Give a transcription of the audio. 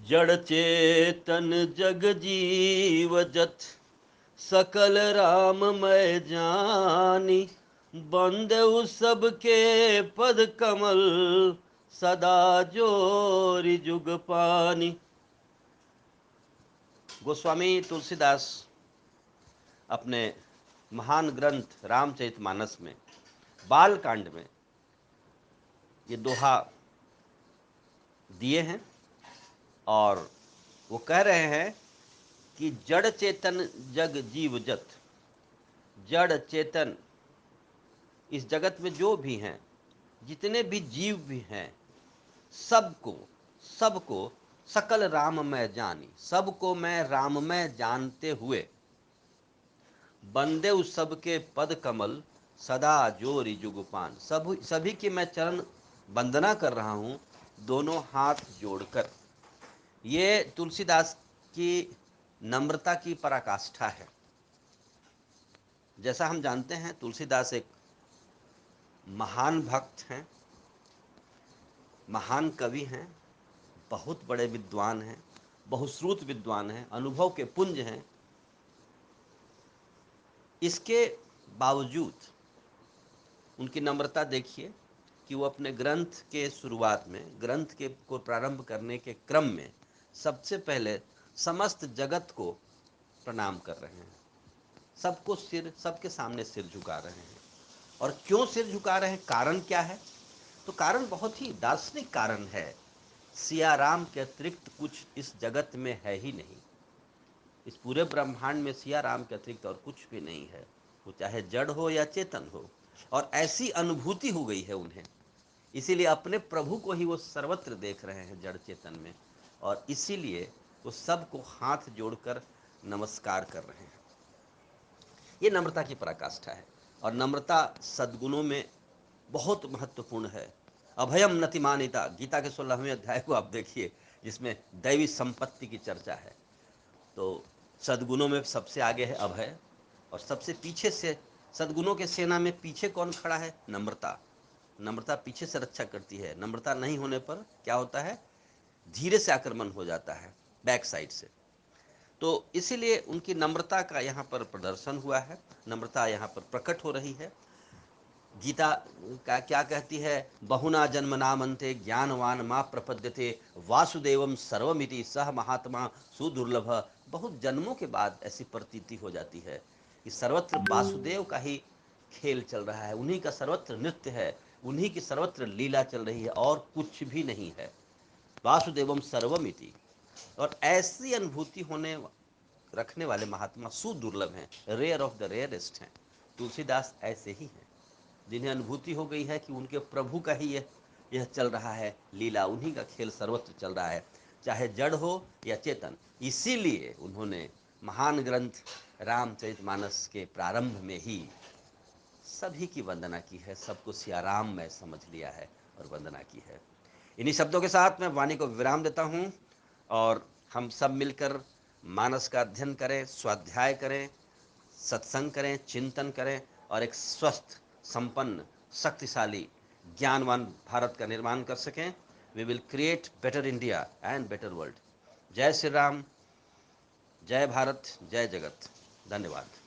जड़ चेतन जग जीव जत सकल राममय जानी। बंदउ सबके पद कमल सदा जोरि जुग पानी। गोस्वामी तुलसीदास अपने महान ग्रंथ रामचरितमानस में बाल कांड में ये दोहा दिए हैं और वो कह रहे हैं कि जड़ चेतन जग जीव जत। जड़ चेतन इस जगत में जो भी हैं, जितने भी जीव भी हैं, सबको सबको सकल राममय जानी, सबको मैं राममय जानते हुए बंदे उस सबके पद कमल सदा जोरि जुगपान। सभी की मैं चरण वंदना कर रहा हूँ दोनों हाथ जोड़कर। ये तुलसीदास की नम्रता की पराकाष्ठा है। जैसा हम जानते हैं तुलसीदास एक महान भक्त हैं, महान कवि हैं, बहुत बड़े विद्वान हैं, बहुश्रुत विद्वान हैं, अनुभव के पुंज हैं। इसके बावजूद उनकी नम्रता देखिए कि वो अपने ग्रंथ के शुरुआत में, ग्रंथ के को प्रारंभ करने के क्रम में सबसे पहले समस्त जगत को प्रणाम कर रहे हैं, सबको सिर, सबके सामने सिर झुका रहे हैं। और क्यों सिर झुका रहे हैं, कारण क्या है? तो कारण बहुत ही दार्शनिक कारण है। सिया राम के अतिरिक्त कुछ इस जगत में है ही नहीं। इस पूरे ब्रह्मांड में सिया राम के अतिरिक्त और कुछ भी नहीं है, वो चाहे जड़ हो या चेतन हो। और ऐसी अनुभूति हो गई है उन्हें, इसीलिए अपने प्रभु को ही वो सर्वत्र देख रहे हैं जड़ चेतन में, और इसीलिए वो सबको हाथ जोड़कर नमस्कार कर रहे हैं। ये नम्रता की पराकाष्ठा है और नम्रता सद्गुणों में बहुत महत्वपूर्ण है। अभयम नतिमानिता, गीता के 16वें अध्याय को आप देखिए, जिसमें दैवी संपत्ति की चर्चा है। तो सद्गुणों में सबसे आगे है अभय, और सबसे पीछे से सद्गुणों के सेना में पीछे कौन खड़ा है? नम्रता। नम्रता पीछे से रक्षा करती है। नम्रता नहीं होने पर क्या होता है? धीरे से आक्रमण हो जाता है, बैक साइड से। तो इसीलिए उनकी नम्रता का यहाँ पर प्रदर्शन हुआ है, नम्रता यहाँ पर प्रकट हो रही है। गीता का क्या कहती है? बहुना जन्मनामन्ते ज्ञानवान मां प्रपद्यते वासुदेवम सर्वमिति सह महात्मा सुदुर्लभ। बहुत जन्मों के बाद ऐसी प्रतीति हो जाती है कि सर्वत्र वासुदेव का ही खेल चल रहा है, उन्हीं का सर्वत्र नृत्य है, उन्हीं की सर्वत्र लीला चल रही है और कुछ भी नहीं है। वासुदेवम सर्वमिति। और ऐसी अनुभूति होने रखने वाले महात्मा सुदुर्लभ हैं, रेयर ऑफ द रेयरेस्ट हैं। तुलसीदास ऐसे ही हैं, जिन्हें अनुभूति हो गई है कि उनके प्रभु का ही यह चल रहा है लीला, उन्हीं का खेल सर्वत्र चल रहा है, चाहे जड़ हो या चेतन। इसीलिए उन्होंने महान ग्रंथ रामचरितमानस के प्रारंभ में ही सभी की वंदना की है, सबको सियाराम में समझ लिया है और वंदना की है। इन्हीं शब्दों के साथ मैं वाणी को विराम देता हूँ और हम सब मिलकर मानस का अध्ययन करें, स्वाध्याय करें, सत्संग करें, चिंतन करें और एक स्वस्थ, संपन्न, शक्तिशाली, ज्ञानवान भारत का निर्माण कर सकें। We will create better India and better world. जय श्री राम, जय भारत, जय जगत। धन्यवाद।